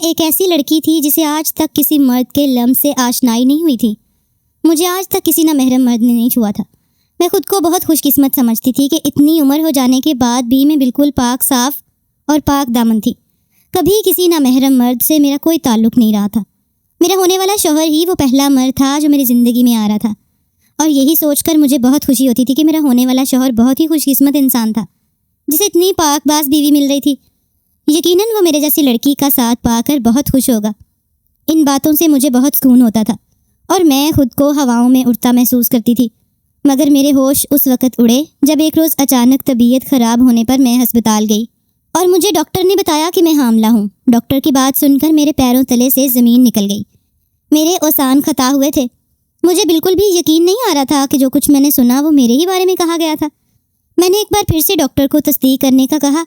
ایک ایسی لڑکی تھی جسے آج تک کسی مرد کے لمس سے آشنائی نہیں ہوئی تھی۔ مجھے آج تک کسی نامحرم مرد نے نہیں چھوا تھا۔ میں خود کو بہت خوش قسمت سمجھتی تھی کہ اتنی عمر ہو جانے کے بعد بھی میں بالکل پاک صاف اور پاک دامن تھی۔ کبھی کسی نامحرم مرد سے میرا کوئی تعلق نہیں رہا تھا۔ میرا ہونے والا شوہر ہی وہ پہلا مرد تھا جو میری زندگی میں آ رہا تھا، اور یہی سوچ کر مجھے بہت خوشی ہوتی تھی کہ میرا ہونے والا شوہر بہت ہی خوش قسمت انسان تھا جسے اتنی پاک باز بیوی مل رہی تھی۔ یقیناً وہ میرے جیسی لڑکی کا ساتھ پا کر بہت خوش ہوگا۔ ان باتوں سے مجھے بہت سکون ہوتا تھا اور میں خود کو ہواؤں میں اڑتا محسوس کرتی تھی، مگر میرے ہوش اس وقت اڑے جب ایک روز اچانک طبیعت خراب ہونے پر میں ہسپتال گئی اور مجھے ڈاکٹر نے بتایا کہ میں حاملہ ہوں۔ ڈاکٹر کی بات سن کر میرے پیروں تلے سے زمین نکل گئی۔ میرے اوسان خطا ہوئے تھے۔ مجھے بالکل بھی یقین نہیں آ رہا تھا کہ جو کچھ میں نے سنا وہ میرے ہی بارے میں کہا گیا تھا۔ میں نے ایک بار پھر سے ڈاکٹر کو تصدیق کرنے کا کہا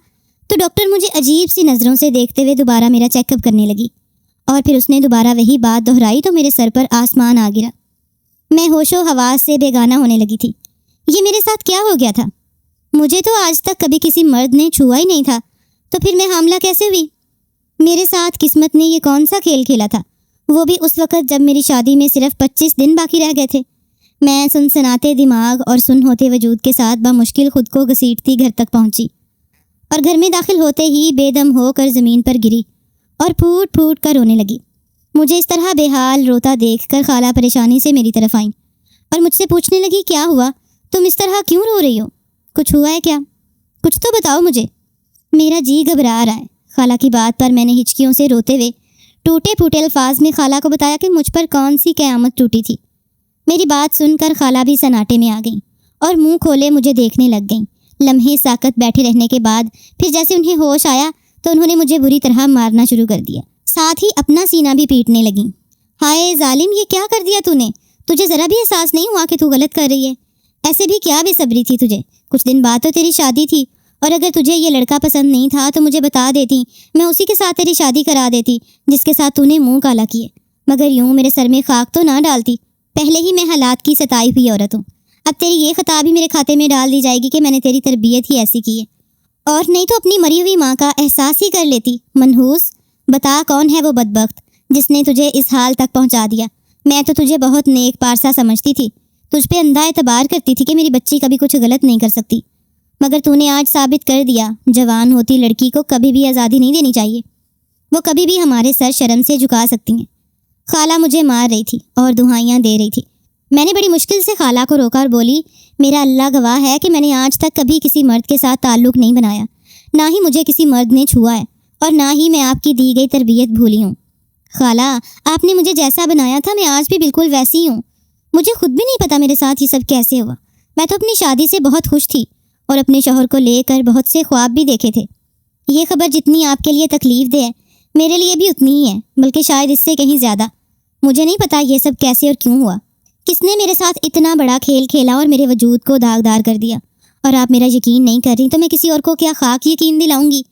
تو ڈاکٹر مجھے عجیب سی نظروں سے دیکھتے ہوئے دوبارہ میرا چیک اپ کرنے لگی، اور پھر اس نے دوبارہ وہی بات دہرائی تو میرے سر پر آسمان آ گرا۔ میں ہوش و حواس سے بیگانہ ہونے لگی تھی۔ یہ میرے ساتھ کیا ہو گیا تھا؟ مجھے تو آج تک کبھی کسی مرد نے چھوا ہی نہیں تھا، تو پھر میں حاملہ کیسے ہوئی؟ میرے ساتھ قسمت نے یہ کون سا کھیل کھیلا تھا، وہ بھی اس وقت جب میری شادی میں صرف 25 دن باقی رہ گئے تھے۔ میں سنسناتے دماغ اور سن ہوتے وجود کے ساتھ بمشکل خود کو گھسیٹتی گھر تک پہنچی، اور گھر میں داخل ہوتے ہی بے دم ہو کر زمین پر گری اور پھوٹ پھوٹ کر رونے لگی۔ مجھے اس طرح بے حال روتا دیکھ کر خالہ پریشانی سے میری طرف آئیں اور مجھ سے پوچھنے لگی، کیا ہوا؟ تم اس طرح کیوں رو رہی ہو؟ کچھ ہوا ہے کیا؟ کچھ تو بتاؤ مجھے۔ میرا جی گھبرا رہا ہے۔ خالہ کی بات پر میں نے ہچکیوں سے روتے ہوئے ٹوٹے پھوٹے الفاظ میں خالہ کو بتایا کہ مجھ پر کون سی قیامت ٹوٹی تھی۔ میری بات سن کر خالہ بھی سناٹے میں آ گئیں اور منہ کھولے مجھے دیکھنے لگ گئیں۔ لمحے ساکت بیٹھے رہنے کے بعد پھر جیسے انہیں ہوش آیا تو انہوں نے مجھے بری طرح مارنا شروع کر دیا، ساتھ ہی اپنا سینہ بھی پیٹنے لگیں۔ ہائے ظالم، یہ کیا کر دیا تو نے؟ تجھے ذرا بھی احساس نہیں ہوا کہ تو غلط کر رہی ہے؟ ایسے بھی کیا بے صبری تھی تجھے؟ کچھ دن بعد تو تیری شادی تھی، اور اگر تجھے یہ لڑکا پسند نہیں تھا تو مجھے بتا دیتی، میں اسی کے ساتھ تیری شادی کرا دیتی جس کے ساتھ تو نے منہ کالا کیے، مگر یوں میرے سر میں خاک تو نہ ڈالتی۔ پہلے ہی میں حالات کی ستائی ہوئی عورت ہوں، اب تیری یہ خطا بھی میرے کھاتے میں ڈال دی جائے گی کہ میں نے تیری تربیت ہی ایسی کی ہے، اور نہیں تو اپنی مری ہوئی ماں کا احساس ہی کر لیتی۔ منحوس، بتا کون ہے وہ بدبخت جس نے تجھے اس حال تک پہنچا دیا؟ میں تو تجھے بہت نیک پارسا سمجھتی تھی، تجھ پہ اندھا اعتبار کرتی تھی کہ میری بچی کبھی کچھ غلط نہیں کر سکتی، مگر تو نے آج ثابت کر دیا جوان ہوتی لڑکی کو کبھی بھی آزادی نہیں دینی چاہیے، وہ کبھی بھی ہمارے سر شرم سے جھکا سکتی ہیں۔ خالہ مجھے مار رہی تھی اور دہائیاں دے رہی تھی۔ میں نے بڑی مشکل سے خالہ کو روکا اور بولی، میرا اللہ گواہ ہے کہ میں نے آج تک کبھی کسی مرد کے ساتھ تعلق نہیں بنایا، نہ ہی مجھے کسی مرد نے چھوا ہے، اور نہ ہی میں آپ کی دی گئی تربیت بھولی ہوں۔ خالہ، آپ نے مجھے جیسا بنایا تھا میں آج بھی بالکل ویسی ہوں۔ مجھے خود بھی نہیں پتا میرے ساتھ یہ سب کیسے ہوا۔ میں تو اپنی شادی سے بہت خوش تھی اور اپنے شوہر کو لے کر بہت سے خواب بھی دیکھے تھے۔ یہ خبر جتنی آپ کے لیے تکلیف دہ ہے میرے لیے بھی اتنی ہی ہے، بلکہ شاید اس سے کہیں زیادہ۔ مجھے نہیں پتا یہ سب کیسے اور کیوں ہوا، کس نے میرے ساتھ اتنا بڑا کھیل کھیلا اور میرے وجود کو داغدار کر دیا، اور آپ میرا یقین نہیں کر رہی تو میں کسی اور کو کیا خاک یقین دلاؤں گی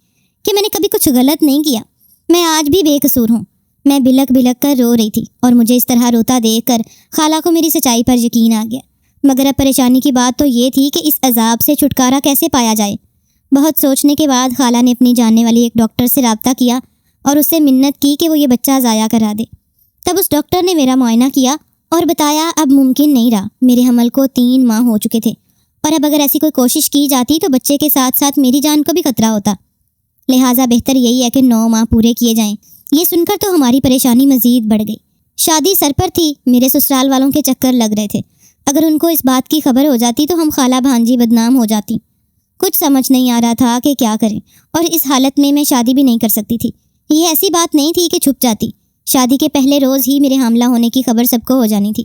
کہ میں نے کبھی کچھ غلط نہیں کیا۔ میں آج بھی بے قصور ہوں۔ میں بلک بلک کر رو رہی تھی اور مجھے اس طرح روتا دیکھ کر خالہ کو میری سچائی پر یقین آ گیا، مگر اب پریشانی کی بات تو یہ تھی کہ اس عذاب سے چھٹکارا کیسے پایا جائے۔ بہت سوچنے کے بعد خالہ نے اپنی جاننے والی ایک ڈاکٹر سے رابطہ کیا اور اس سے منت کی کہ وہ یہ بچہ ضائع کرا دے۔ تب اس ڈاکٹر نے میرا معائنہ کیا اور بتایا اب ممکن نہیں رہا۔ میرے حمل کو 3 ماہ ہو چکے تھے، اور اب اگر ایسی کوئی کوشش کی جاتی تو بچے کے ساتھ ساتھ میری جان کو بھی خطرہ ہوتا، لہٰذا بہتر یہی ہے کہ 9 ماہ پورے کیے جائیں۔ یہ سن کر تو ہماری پریشانی مزید بڑھ گئی۔ شادی سر پر تھی، میرے سسرال والوں کے چکر لگ رہے تھے، اگر ان کو اس بات کی خبر ہو جاتی تو ہم خالہ بھانجی بدنام ہو جاتی۔ کچھ سمجھ نہیں آ رہا تھا کہ کیا کریں، اور اس حالت میں شادی بھی نہیں کر سکتی تھی۔ یہ ایسی بات نہیں تھی کہ چھپ جاتی، شادی کے پہلے روز ہی میرے حاملہ ہونے کی خبر سب کو ہو جانی تھی۔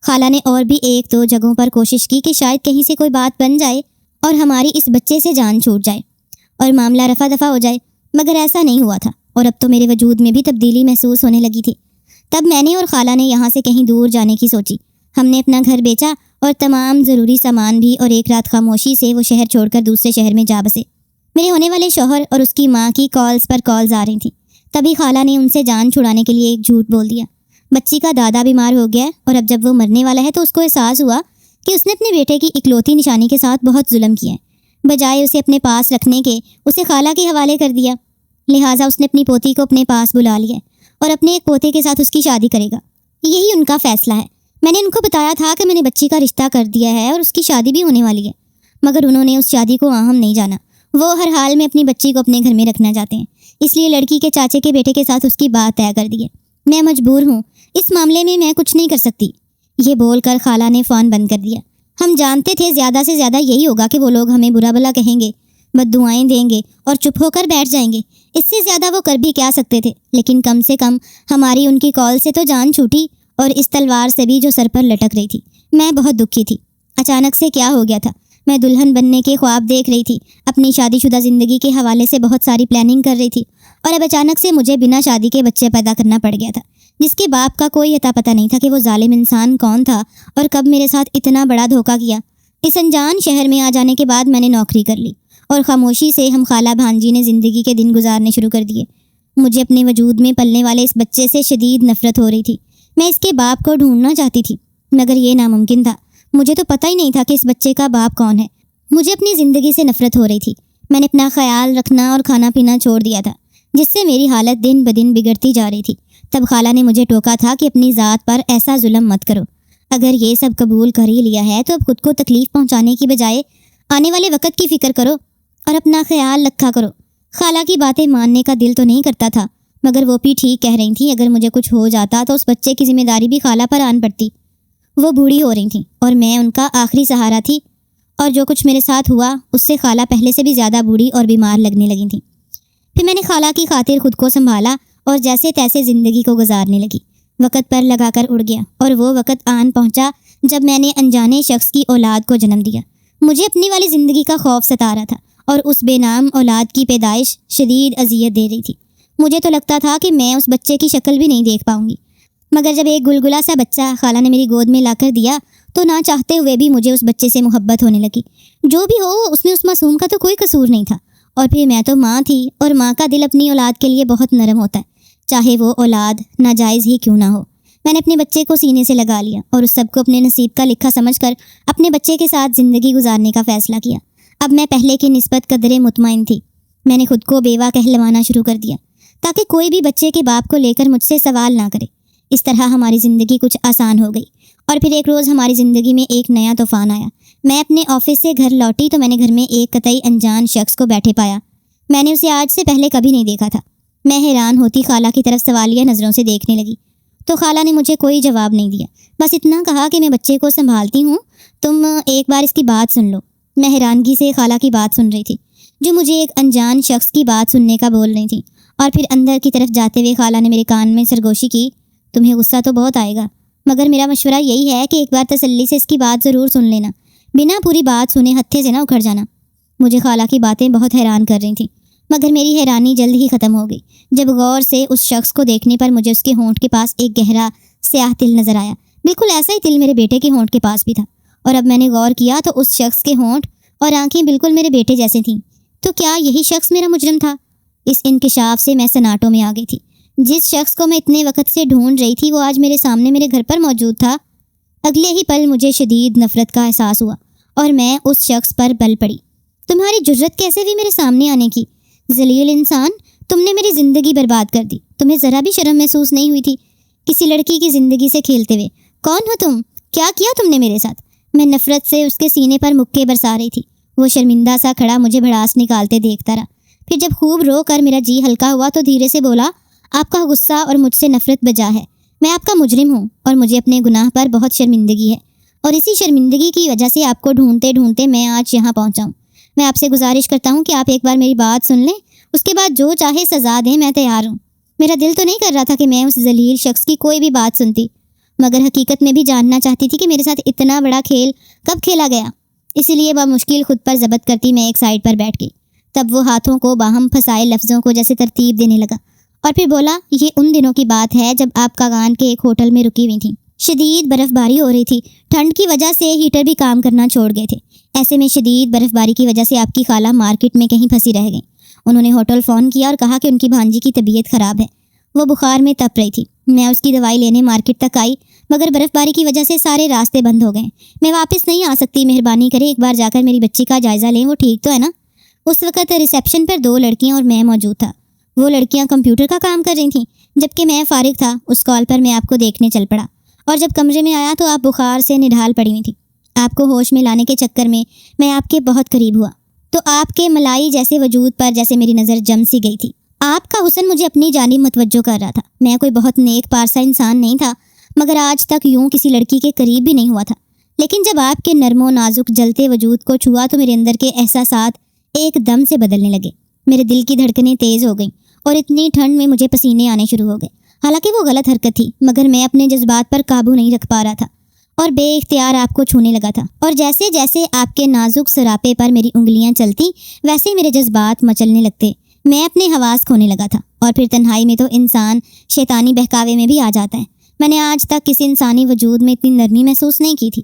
خالہ نے اور بھی 1-2 جگہوں پر کوشش کی کہ شاید کہیں سے کوئی بات بن جائے اور ہماری اس بچے سے جان چھوٹ جائے اور معاملہ رفع دفع ہو جائے، مگر ایسا نہیں ہوا تھا، اور اب تو میرے وجود میں بھی تبدیلی محسوس ہونے لگی تھی۔ تب میں نے اور خالہ نے یہاں سے کہیں دور جانے کی سوچی۔ ہم نے اپنا گھر بیچا اور تمام ضروری سامان بھی، اور ایک رات خاموشی سے وہ شہر چھوڑ کر دوسرے شہر میں جا بسے۔ میرے ہونے والے شوہر اور اس کی ماں کی کالز پر کالز آ رہی تھیں۔ تبھی خالہ نے ان سے جان چھڑانے کے لیے ایک جھوٹ بول دیا۔ بچی کا دادا بیمار ہو گیا ہے، اور اب جب وہ مرنے والا ہے تو اس کو احساس ہوا کہ اس نے اپنے بیٹے کی اکلوتی نشانی کے ساتھ بہت ظلم کیا ہے۔ بجائے اسے اپنے پاس رکھنے کے اسے خالہ کے حوالے کر دیا۔ لہٰذا اس نے اپنی پوتی کو اپنے پاس بلا لیا اور اپنے ایک پوتے کے ساتھ اس کی شادی کرے گا۔ یہی ان کا فیصلہ ہے۔ میں نے ان کو بتایا تھا کہ میں نے بچی کا رشتہ کر دیا ہے اور اس کی شادی بھی ہونے والی ہے، مگر انہوں نے اس شادی کو اہم نہیں جانا۔ وہ ہر حال میں اپنی بچی کو اپنے گھر میں رکھنا چاہتے ہیں، اس لیے لڑکی کے چاچے کے بیٹے کے ساتھ اس کی بات طے کر دی ہے۔ میں مجبور ہوں، اس معاملے میں میں کچھ نہیں کر سکتی۔ یہ بول کر خالہ نے فون بند کر دیا۔ ہم جانتے تھے زیادہ سے زیادہ یہی ہوگا کہ وہ لوگ ہمیں برا بھلا کہیں گے، بد دعائیں دیں گے اور چپ ہو کر بیٹھ جائیں گے۔ اس سے زیادہ وہ کر بھی کیا سکتے تھے، لیکن کم سے کم ہماری ان کی کال سے تو جان چھوٹی، اور اس تلوار سے بھی جو سر پر لٹک رہی تھی۔ میں بہت دکھی تھی۔ اچانک سے کیا ہو گیا تھا؟ میں دلہن بننے کے خواب دیکھ رہی تھی، اپنی شادی شدہ زندگی کے حوالے سے بہت ساری پلاننگ کر رہی تھی، اور اب اچانک سے مجھے بنا شادی کے بچے پیدا کرنا پڑ گیا تھا، جس کے باپ کا کوئی اتا پتہ نہیں تھا کہ وہ ظالم انسان کون تھا اور کب میرے ساتھ اتنا بڑا دھوکہ کیا۔ اس انجان شہر میں آ جانے کے بعد میں نے نوکری کر لی، اور خاموشی سے ہم خالہ بھانجی نے زندگی کے دن گزارنے شروع کر دیے۔ مجھے اپنے وجود میں پلنے والے اس بچے سے شدید نفرت ہو رہی تھی۔ میں اس کے باپ کو ڈھونڈنا چاہتی تھی، مگر یہ ناممکن تھا۔ مجھے تو پتہ ہی نہیں تھا کہ اس بچے کا باپ کون ہے۔ مجھے اپنی زندگی سے نفرت ہو رہی تھی۔ میں نے اپنا خیال رکھنا اور کھانا پینا چھوڑ دیا تھا، جس سے میری حالت دن بدن بگڑتی جا رہی تھی۔ تب خالہ نے مجھے ٹوکا تھا کہ اپنی ذات پر ایسا ظلم مت کرو۔ اگر یہ سب قبول کر ہی لیا ہے تو اب خود کو تکلیف پہنچانے کی بجائے آنے والے وقت کی فکر کرو اور اپنا خیال رکھا کرو۔ خالہ کی باتیں ماننے کا دل تو نہیں کرتا تھا، مگر وہ بھی ٹھیک کہہ رہی تھیں۔ اگر مجھے کچھ ہو جاتا تو اس بچے کی ذمہ داری بھی خالہ پر آن پڑتی۔ وہ بوڑھی ہو رہی تھیں اور میں ان کا آخری سہارا تھی، اور جو کچھ میرے ساتھ ہوا اس سے خالہ پہلے سے بھی زیادہ بوڑھی اور بیمار لگنے لگی تھیں۔ پھر میں نے خالہ کی خاطر خود کو سنبھالا اور جیسے تیسے زندگی کو گزارنے لگی۔ وقت پر لگا کر اڑ گیا، اور وہ وقت آن پہنچا جب میں نے انجانے شخص کی اولاد کو جنم دیا۔ مجھے اپنی والی زندگی کا خوف ستا رہا تھا، اور اس بے نام اولاد کی پیدائش شدید اذیت دے رہی تھی۔ مجھے تو لگتا تھا کہ میں اس بچے کی شکل بھی نہیں دیکھ پاؤں گی، مگر جب ایک گلگلا سا بچہ خالہ نے میری گود میں لا کر دیا تو نہ چاہتے ہوئے بھی مجھے اس بچے سے محبت ہونے لگی۔ جو بھی ہو، اس میں اس معصوم کا تو کوئی قصور نہیں تھا، اور پھر میں تو ماں تھی، اور ماں کا دل اپنی اولاد کے لیے بہت نرم ہوتا ہے، چاہے وہ اولاد ناجائز ہی کیوں نہ ہو۔ میں نے اپنے بچے کو سینے سے لگا لیا اور اس سب کو اپنے نصیب کا لکھا سمجھ کر اپنے بچے کے ساتھ زندگی گزارنے کا فیصلہ کیا۔ اب میں پہلے کی نسبت قدرے مطمئن تھی۔ میں نے خود کو بیوہ کہلوانا شروع کر دیا تاکہ کوئی بھی بچے کے باپ کو لے کر مجھ سے سوال نہ کرے۔ اس طرح ہماری زندگی کچھ آسان ہو گئی، اور پھر ایک روز ہماری زندگی میں ایک نیا طوفان آیا۔ میں اپنے آفس سے گھر لوٹی تو میں نے گھر میں ایک قطعی انجان شخص کو بیٹھے پایا۔ میں نے اسے آج سے پہلے کبھی نہیں دیکھا تھا۔ میں حیران ہوتی خالہ کی طرف سوالیہ نظروں سے دیکھنے لگی، تو خالہ نے مجھے کوئی جواب نہیں دیا، بس اتنا کہا کہ میں بچے کو سنبھالتی ہوں، تم ایک بار اس کی بات سن لو۔ میں حیرانگی سے خالہ کی بات سن رہی تھی، جو مجھے ایک انجان شخص کی بات سننے کا بول رہی تھی، اور پھر اندر کی طرف جاتے ہوئے خالہ نے میرے کان میں سرگوشی کی، تمہیں غصہ تو بہت آئے گا، مگر میرا مشورہ یہی ہے کہ ایک بار تسلی سے اس کی بات ضرور سن لینا، بنا پوری بات سنے ہتھے سے نہ اکھڑ جانا۔ مجھے خالہ کی باتیں بہت حیران کر رہی تھیں، مگر میری حیرانی جلد ہی ختم ہو گئی جب غور سے اس شخص کو دیکھنے پر مجھے اس کے ہونٹ کے پاس ایک گہرا سیاہ تل نظر آیا۔ بالکل ایسا ہی تل میرے بیٹے کے ہونٹ کے پاس بھی تھا، اور اب میں نے غور کیا تو اس شخص کے ہونٹ اور آنکھیں بالکل میرے بیٹے جیسے تھیں۔ تو کیا یہی شخص میرا مجرم تھا؟ اس انکشاف سے میں سناٹوں میں آ گئی تھی۔ جس شخص کو میں اتنے وقت سے ڈھونڈ رہی تھی وہ آج میرے سامنے میرے گھر پر موجود تھا۔ اگلے ہی پل مجھے شدید نفرت کا احساس ہوا اور میں اس شخص پر بل پڑی۔ تمہاری جرت کیسے ہوئی میرے سامنے آنے کی؟ ذلیل انسان، تم نے میری زندگی برباد کر دی۔ تمہیں ذرا بھی شرم محسوس نہیں ہوئی تھی کسی لڑکی کی زندگی سے کھیلتے ہوئے؟ کون ہو تم؟ کیا کیا تم نے میرے ساتھ؟ میں نفرت سے اس کے سینے پر مکے برسا رہی تھی۔ وہ شرمندہ سا کھڑا مجھے بھڑاس نکالتے دیکھتا رہا، پھر جب خوب رو کر میرا جی ہلکا ہوا تو دھیرے سے بولا، آپ کا غصہ اور مجھ سے نفرت بجا ہے۔ میں آپ کا مجرم ہوں اور مجھے اپنے گناہ پر بہت شرمندگی ہے، اور اسی شرمندگی کی وجہ سے آپ کو ڈھونڈتے ڈھونڈتے میں آج یہاں پہنچا ہوں۔ میں آپ سے گزارش کرتا ہوں کہ آپ ایک بار میری بات سن لیں، اس کے بعد جو چاہے سزا دیں، میں تیار ہوں۔ میرا دل تو نہیں کر رہا تھا کہ میں اس ذلیل شخص کی کوئی بھی بات سنتی، مگر حقیقت میں بھی جاننا چاہتی تھی کہ میرے ساتھ اتنا بڑا کھیل کب کھیلا گیا۔ اسی لیے بمشکل خود پر ضبط کرتی میں ایک سائڈ پر بیٹھ گئی۔ تب وہ ہاتھوں کو باہم پھنسائے لفظوں کو جیسے ترتیب دینے لگا، اور پھر بولا، یہ ان دنوں کی بات ہے جب آپ کاغان کے ایک ہوٹل میں رکی ہوئی تھیں۔ شدید برف باری ہو رہی تھی، ٹھنڈ کی وجہ سے ہیٹر بھی کام کرنا چھوڑ گئے تھے۔ ایسے میں شدید برف باری کی وجہ سے آپ کی خالہ مارکیٹ میں کہیں پھنسی رہ گئیں۔ انہوں نے ہوٹل فون کیا اور کہا کہ ان کی بھانجی کی طبیعت خراب ہے، وہ بخار میں تپ رہی تھی۔ میں اس کی دوائی لینے مارکیٹ تک آئی، مگر برف باری کی وجہ سے سارے راستے بند ہو گئے۔ میں واپس نہیں آ سکتی، مہربانی کرے ایک بار جا کر میری بچی کا جائزہ لیں، وہ ٹھیک تو ہے نا؟ اس وقت ریسیپشن پر 2 لڑکیاں اور میں موجود تھا۔ وہ لڑکیاں کمپیوٹر کا کام کر رہی تھیں جبکہ میں فارغ تھا۔ اس کال پر میں آپ کو دیکھنے چل پڑا اور جب کمرے میں آیا تو آپ بخار سے نڈھال پڑی ہوئی تھیں۔ آپ کو ہوش میں لانے کے چکر میں آپ کے بہت قریب ہوا تو آپ کے ملائی جیسے وجود پر جیسے میری نظر جم سی گئی تھی۔ آپ کا حسن مجھے اپنی جانب متوجہ کر رہا تھا۔ میں کوئی بہت نیک پارسا انسان نہیں تھا مگر آج تک یوں کسی لڑکی کے قریب بھی نہیں ہوا تھا، لیکن جب آپ کے نرم و نازک جلتے وجود کو چھوا تو میرے اندر کے احساسات ایک دم سے بدلنے لگے۔ میرے دل کی دھڑکنیں تیز ہو گئیں اور اتنی ٹھنڈ میں مجھے پسینے آنے شروع ہو گئے۔ حالانکہ وہ غلط حرکت تھی مگر میں اپنے جذبات پر قابو نہیں رکھ پا رہا تھا اور بے اختیار آپ کو چھونے لگا تھا، اور جیسے جیسے آپ کے نازک سراپے پر میری انگلیاں چلتی ویسے میرے جذبات مچلنے لگتے۔ میں اپنے حواس کھونے لگا تھا اور پھر تنہائی میں تو انسان شیطانی بہکاوے میں بھی آ جاتا ہے۔ میں نے آج تک کسی انسانی وجود میں اتنی نرمی محسوس نہیں کی تھی۔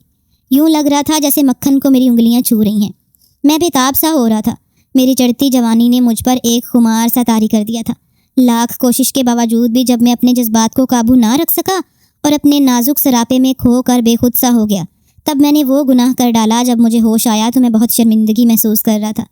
یوں لگ رہا تھا جیسے مکھن کو میری انگلیاں چھو رہی ہیں۔ میں بےتاب سا ہو رہا تھا۔ میری چڑھتی جوانی نے مجھ پر ایک خمار سا طاری کر دیا تھا۔ لاکھ کوشش کے باوجود بھی جب میں اپنے جذبات کو قابو نہ رکھ سکا اور اپنے نازک سراپے میں کھو کر بے خود سا ہو گیا، تب میں نے وہ گناہ کر ڈالا۔ جب مجھے ہوش آیا تو میں بہت شرمندگی محسوس کر رہا تھا۔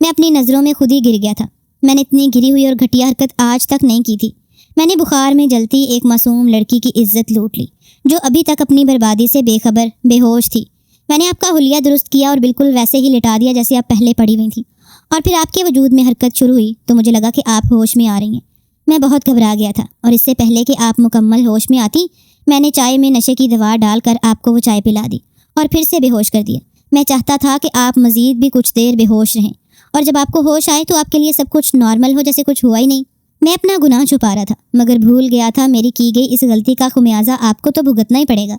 میں اپنی نظروں میں خود ہی گر گیا تھا۔ میں نے اتنی گری ہوئی اور گھٹیا حرکت آج تک نہیں کی تھی۔ میں نے بخار میں جلتی ایک معصوم لڑکی کی عزت لوٹ لی جو ابھی تک اپنی بربادی سے بے خبر بے ہوش تھی۔ میں نے آپ کا حلیہ درست کیا اور بالکل ویسے ہی لٹا دیا جیسے آپ پہلے پڑی ہوئی تھیں، اور پھر آپ کے وجود میں حرکت شروع ہوئی تو مجھے لگا کہ آپ ہوش میں آ رہی ہیں۔ میں بہت گھبرا گیا تھا اور اس سے پہلے کہ آپ مکمل ہوش میں آتی میں نے چائے میں نشے کی دوا ڈال کر آپ کو وہ چائے پلا دی اور پھر سے بے ہوش کر دیا۔ میں چاہتا تھا کہ آپ مزید بھی کچھ دیر بے ہوش رہیں اور جب آپ کو ہوش آئے تو آپ کے لیے سب کچھ نارمل ہو جیسے کچھ ہوا ہی نہیں۔ میں اپنا گناہ چھپا رہا تھا مگر بھول گیا تھا میری کی گئی اس غلطی کا خمیازہ آپ کو تو بھگتنا ہی پڑے گا۔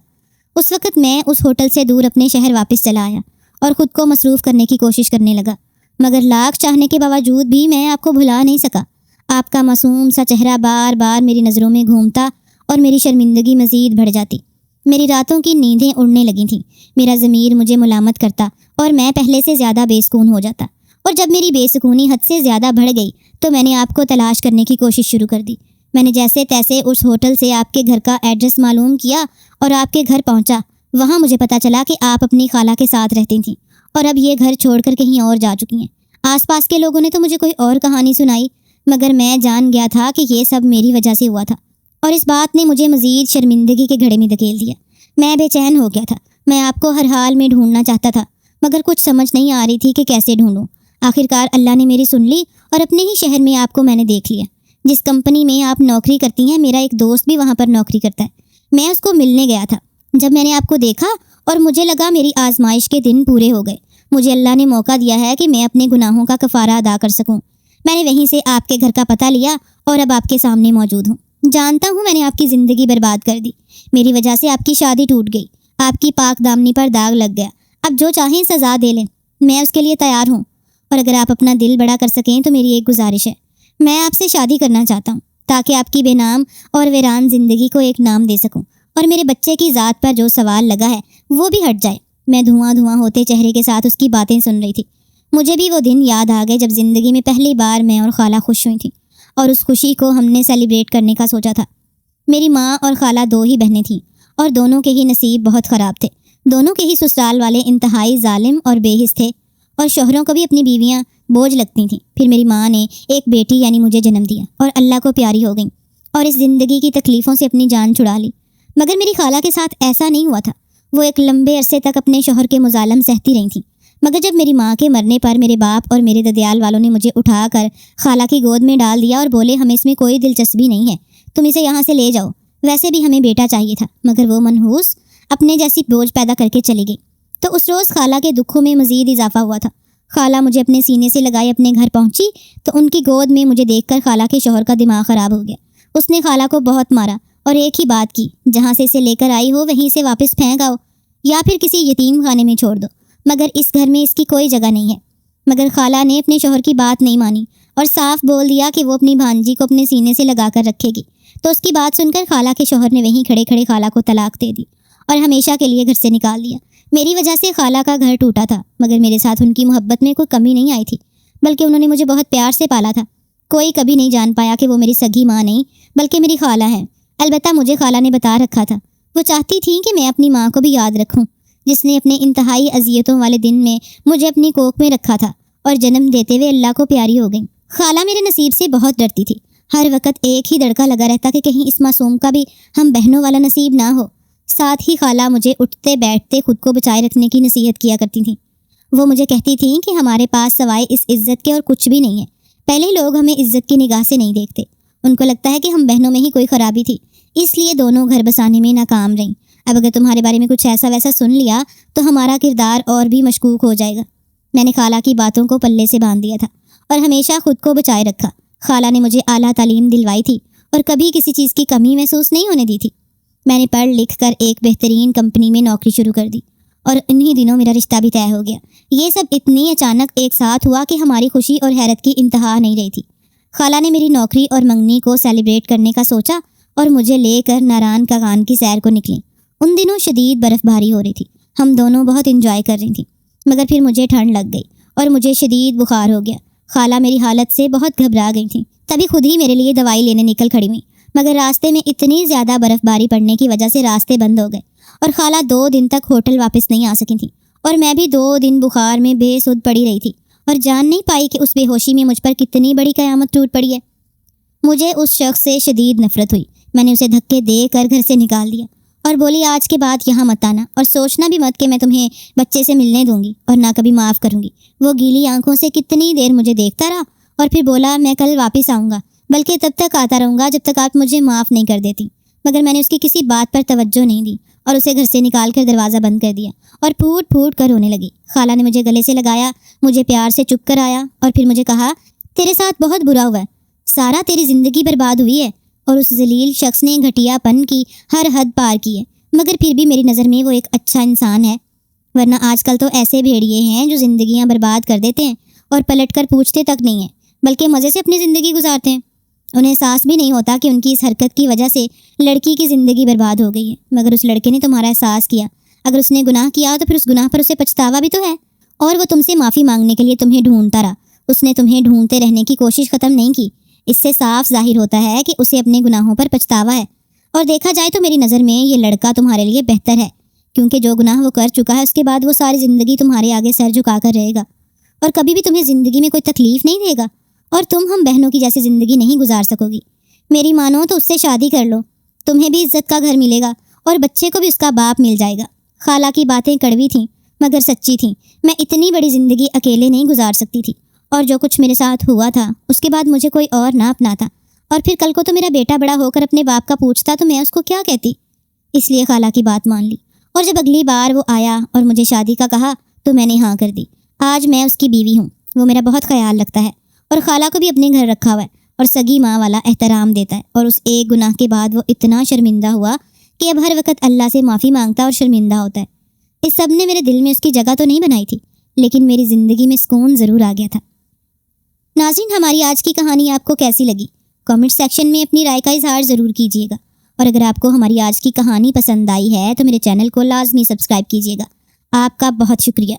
اس وقت میں اس ہوٹل سے دور اپنے شہر واپس چلا آیا اور خود کو مصروف کرنے کی کوشش کرنے لگا، مگر لاکھ چاہنے کے باوجود بھی میں آپ کو بھلا نہیں سکا۔ آپ کا معصوم سا چہرہ بار بار میری نظروں میں گھومتا اور میری شرمندگی مزید بڑھ جاتی۔ میری راتوں کی نیندیں اڑنے لگی تھیں، میرا ضمیر مجھے ملامت کرتا اور میں پہلے سے زیادہ بے سکون ہو جاتا، اور جب میری بے سکونی حد سے زیادہ بڑھ گئی تو میں نے آپ کو تلاش کرنے کی کوشش شروع کر دی۔ میں نے جیسے تیسے اس ہوٹل سے آپ کے گھر کا ایڈریس معلوم کیا اور آپ کے گھر پہنچا۔ وہاں مجھے پتہ چلا کہ آپ اپنی خالہ کے ساتھ رہتی تھیں اور اب یہ گھر چھوڑ کر کہیں اور جا چکی ہیں۔ آس پاس کے لوگوں نے تو مجھے کوئی اور کہانی سنائی مگر میں جان گیا تھا کہ یہ سب میری وجہ سے ہوا تھا، اور اس بات نے مجھے مزید شرمندگی کے گھڑے میں دھکیل دیا۔ میں بے چین ہو گیا تھا۔ میں آپ کو ہر حال میں ڈھونڈنا چاہتا تھا مگر کچھ سمجھ نہیں آ رہی تھی کہ کیسے ڈھونڈوں۔ آخرکار اللہ نے میری سن لی اور اپنے ہی شہر میں آپ کو میں نے دیکھ لیا۔ جس کمپنی میں آپ نوکری کرتی ہیں میرا ایک دوست بھی وہاں پر نوکری کرتا ہے۔ میں اس کو ملنے گیا تھا۔ جب میں نے آپ کو دیکھا اور مجھے لگا میری آزمائش کے دن پورے ہو گئے، مجھے اللہ نے موقع دیا ہے کہ میں اپنے گناہوں کا کفارہ ادا کر سکوں۔ میں نے وہیں سے آپ کے گھر کا پتہ لیا اور اب آپ کے سامنے موجود ہوں۔ جانتا ہوں میں نے آپ کی زندگی برباد کر دی، میری وجہ سے آپ کی شادی ٹوٹ گئی، آپ کی پاک دامنی پر داغ لگ گیا۔ اب جو چاہیں سزا دے لیں، میں اس کے لیے تیار ہوں، اور اگر آپ اپنا دل بڑا کر سکیں تو میری ایک گزارش ہے۔ میں آپ سے شادی کرنا چاہتا ہوں تاکہ آپ کی بے نام اور ویران زندگی کو ایک نام دے سکوں، اور میرے بچے کی ذات پر جو سوال لگا ہے وہ بھی ہٹ جائے۔ میں دھواں دھواں ہوتے چہرے کے ساتھ اس کی باتیں سن رہی تھی۔ مجھے بھی وہ دن یاد آ گئے جب زندگی میں پہلی بار میں اور خالہ خوش ہوئی تھیں، اور اس خوشی کو ہم نے سیلیبریٹ کرنے کا سوچا تھا۔ میری ماں اور خالہ دو ہی بہنیں تھیں اور دونوں کے ہی نصیب بہت خراب تھے۔ دونوں کے ہی سسرال والے انتہائی ظالم اور بے حس تھے، اور شوہروں کو بھی اپنی بیویاں بوجھ لگتی تھیں۔ پھر میری ماں نے ایک بیٹی یعنی مجھے جنم دیا اور اللہ کو پیاری ہو گئیں اور اس زندگی کی تکلیفوں سے اپنی جان چھڑا لی۔ مگر میری خالہ کے ساتھ ایسا نہیں ہوا تھا۔ وہ ایک لمبے عرصے تک اپنے شوہر کے مظالم سہتی رہی تھیں، مگر جب میری ماں کے مرنے پر میرے باپ اور میرے ددیال والوں نے مجھے اٹھا کر خالہ کی گود میں ڈال دیا اور بولے ہمیں اس میں کوئی دلچسپی نہیں ہے، تم اسے یہاں سے لے جاؤ۔ ویسے بھی ہمیں بیٹا چاہیے تھا مگر وہ منحوس اپنے جیسی بوجھ پیدا کر کے چلی گئی، تو اس روز خالہ کے دکھوں میں مزید اضافہ ہوا تھا۔ خالہ مجھے اپنے سینے سے لگائے اپنے گھر پہنچی تو ان کی گود میں مجھے دیکھ کر خالہ کے شوہر کا دماغ خراب ہو گیا۔ اس نے خالہ کو بہت مارا اور ایک ہی بات کی، جہاں سے اسے لے کر آئی ہو وہیں سے واپس پھینک آؤ یا پھر کسی یتیم خانے میں چھوڑ دو، مگر اس گھر میں اس کی کوئی جگہ نہیں ہے۔ مگر خالہ نے اپنے شوہر کی بات نہیں مانی اور صاف بول دیا کہ وہ اپنی بھانجی کو اپنے سینے سے لگا کر رکھے گی، تو اس کی بات سن کر خالہ کے شوہر نے وہیں کھڑے کھڑے خالہ کو طلاق دے دی اور ہمیشہ کے لیے گھر سے نکال دیا۔ میری وجہ سے خالہ کا گھر ٹوٹا تھا مگر میرے ساتھ ان کی محبت میں کوئی کمی نہیں آئی تھی، بلکہ انہوں نے مجھے بہت پیار سے پالا تھا۔ کوئی کبھی نہیں جان پایا کہ وہ میری سگی ماں نہیں بلکہ میری خالہ ہے۔ البتہ مجھے خالہ نے بتا رکھا تھا، وہ چاہتی تھیں کہ میں اپنی ماں کو بھی یاد رکھوں، جس نے اپنے انتہائی اذیتوں والے دن میں مجھے اپنی کوکھ میں رکھا تھا اور جنم دیتے ہوئے اللہ کو پیاری ہو گئی۔ خالہ میرے نصیب سے بہت ڈرتی تھی۔ ہر وقت ایک ہی دڑکا لگا رہتا کہ کہیں اس معصوم کا بھی ہم بہنوں والا نصیب نہ ہو۔ ساتھ ہی خالہ مجھے اٹھتے بیٹھتے خود کو بچائے رکھنے کی نصیحت کیا کرتی تھیں۔ وہ مجھے کہتی تھیں کہ ہمارے پاس سوائے اس عزت کے اور کچھ بھی نہیں ہے۔ پہلے لوگ ہمیں عزت کی نگاہ سے نہیں دیکھتے، ان کو لگتا ہے کہ ہم بہنوں میں ہی کوئی خرابی تھی، اس لیے دونوں گھر بسانے میں ناکام رہیں۔ اب اگر تمہارے بارے میں کچھ ایسا ویسا سن لیا تو ہمارا کردار اور بھی مشکوک ہو جائے گا۔ میں نے خالہ کی باتوں کو پلے سے باندھ دیا تھا اور ہمیشہ خود کو بچائے رکھا۔ خالہ نے مجھے اعلیٰ تعلیم دلوائی تھی اور کبھی کسی چیز کی کمی محسوس نہیں ہونے دی تھی۔ میں نے پڑھ لکھ کر ایک بہترین کمپنی میں نوکری شروع کر دی اور انہی دنوں میرا رشتہ بھی طے ہو گیا۔ یہ سب اتنی اچانک ایک ساتھ ہوا کہ ہماری خوشی اور حیرت کی انتہا نہیں رہی تھی۔ خالہ نے میری نوکری اور منگنی کو سیلیبریٹ کرنے کا سوچا اور مجھے لے کر ناران کاغان کی سیر کو نکلیں۔ ان دنوں شدید برف باری ہو رہی تھی، ہم دونوں بہت انجوائے کر رہی تھیں، مگر پھر مجھے ٹھنڈ لگ گئی اور مجھے شدید بخار ہو گیا۔ خالہ میری حالت سے بہت گھبرا گئی تھیں، تبھی خود ہی میرے لیے دوائی لینے نکل کھڑی ہوئی، مگر راستے میں اتنی زیادہ برف باری پڑنے کی وجہ سے راستے بند ہو گئے اور خالہ 2 دن تک ہوٹل واپس نہیں آ سکی تھیں اور میں بھی 2 دن بخار میں بے سدھ پڑی رہی تھی اور جان نہیں پائی کہ اس بے ہوشی میں مجھ پر کتنی بڑی قیامت ٹوٹ پڑی ہے۔ مجھے اس شخص سے شدید نفرت ہوئی۔ میں نے اسے دھکے دے کر گھر سے نکال دیا اور بولی آج کے بعد یہاں مت آنا اور سوچنا بھی مت کہ میں تمہیں بچے سے ملنے دوں گی اور نہ کبھی معاف کروں گی۔ وہ گیلی آنکھوں سے کتنی دیر مجھے دیکھتا رہا اور پھر بولا میں کل واپس آؤں گا، بلکہ تب تک آتا رہوں گا جب تک آپ مجھے معاف نہیں کر دیتی۔ مگر میں نے اس کی کسی بات پر توجہ نہیں دی اور اسے گھر سے نکال کر دروازہ بند کر دیا اور پھوٹ پھوٹ کر رونے لگی۔ خالہ نے مجھے گلے سے لگایا، مجھے پیار سے چپ کر آیا اور پھر مجھے کہا تیرے ساتھ بہت برا ہوا ہے، سارا تیری زندگی برباد ہوئی ہے اور اس ذلیل شخص نے گھٹیا پن کی ہر حد پار کی ہے، مگر پھر بھی میری نظر میں وہ ایک اچھا انسان ہے، ورنہ آج کل تو ایسے بھیڑیے ہیں جو زندگیاں برباد کر دیتے ہیں اور پلٹ کر پوچھتے تک نہیں ہیں، بلکہ مزے سے اپنی زندگی گزارتے ہیں۔ انہیں احساس بھی نہیں ہوتا کہ ان کی اس حرکت کی وجہ سے لڑکی کی زندگی برباد ہو گئی ہے، مگر اس لڑکے نے تمہارا احساس کیا۔ اگر اس نے گناہ کیا تو پھر اس گناہ پر اسے پچھتاوا بھی تو ہے، اور وہ تم سے معافی مانگنے کے لیے تمہیں ڈھونڈتا رہا۔ اس نے تمہیں ڈھونڈتے رہنے کی کوشش ختم نہیں کی۔ اس سے صاف ظاہر ہوتا ہے کہ اسے اپنے گناہوں پر پچھتاوا ہے، اور دیکھا جائے تو میری نظر میں یہ لڑکا تمہارے لیے بہتر ہے، کیونکہ جو گناہ وہ کر چکا ہے اس کے بعد وہ ساری زندگی تمہارے آگے سر جھکا کر رہے گا اور کبھی بھی تمہیں زندگی میں کوئی تکلیف نہیں دے گا، اور تم ہم بہنوں کی جیسی زندگی نہیں گزار سکو گی۔ میری مانو تو اس سے شادی کر لو، تمہیں بھی عزت کا گھر ملے گا اور بچے کو بھی اس کا باپ مل جائے گا۔ خالہ کی باتیں کڑوی تھیں مگر سچی تھیں۔ میں اتنی بڑی زندگی اکیلے نہیں گزار سکتی تھی، اور جو کچھ میرے ساتھ ہوا تھا اس کے بعد مجھے کوئی اور نہ اپناتا، اور پھر کل کو تو میرا بیٹا بڑا ہو کر اپنے باپ کا پوچھتا تو میں اس کو کیا کہتی۔ اس لیے خالہ کی بات مان لی، اور جب اگلی بار وہ آیا اور مجھے شادی کا کہا تو میں نے ہاں کر دی۔ آج میں اس کی بیوی ہوں، وہ میرا بہت خیال رکھتا ہے اور خالہ کو بھی اپنے گھر رکھا ہوا ہے اور سگی ماں والا احترام دیتا ہے، اور اس ایک گناہ کے بعد وہ اتنا شرمندہ ہوا کہ اب ہر وقت اللہ سے معافی مانگتا اور شرمندہ ہوتا ہے۔ اس سب نے میرے دل میں اس کی جگہ تو نہیں بنائی تھی، لیکن میری زندگی میں سکون ضرور آ گیا تھا۔ ناظرین، ہماری آج کی کہانی آپ کو کیسی لگی؟ کامنٹ سیکشن میں اپنی رائے کا اظہار ضرور کیجیے گا، اور اگر آپ کو ہماری آج کی کہانی پسند آئی ہے تو میرے چینل کو لازمی سبسکرائب کیجیے گا۔ آپ کا بہت شکریہ۔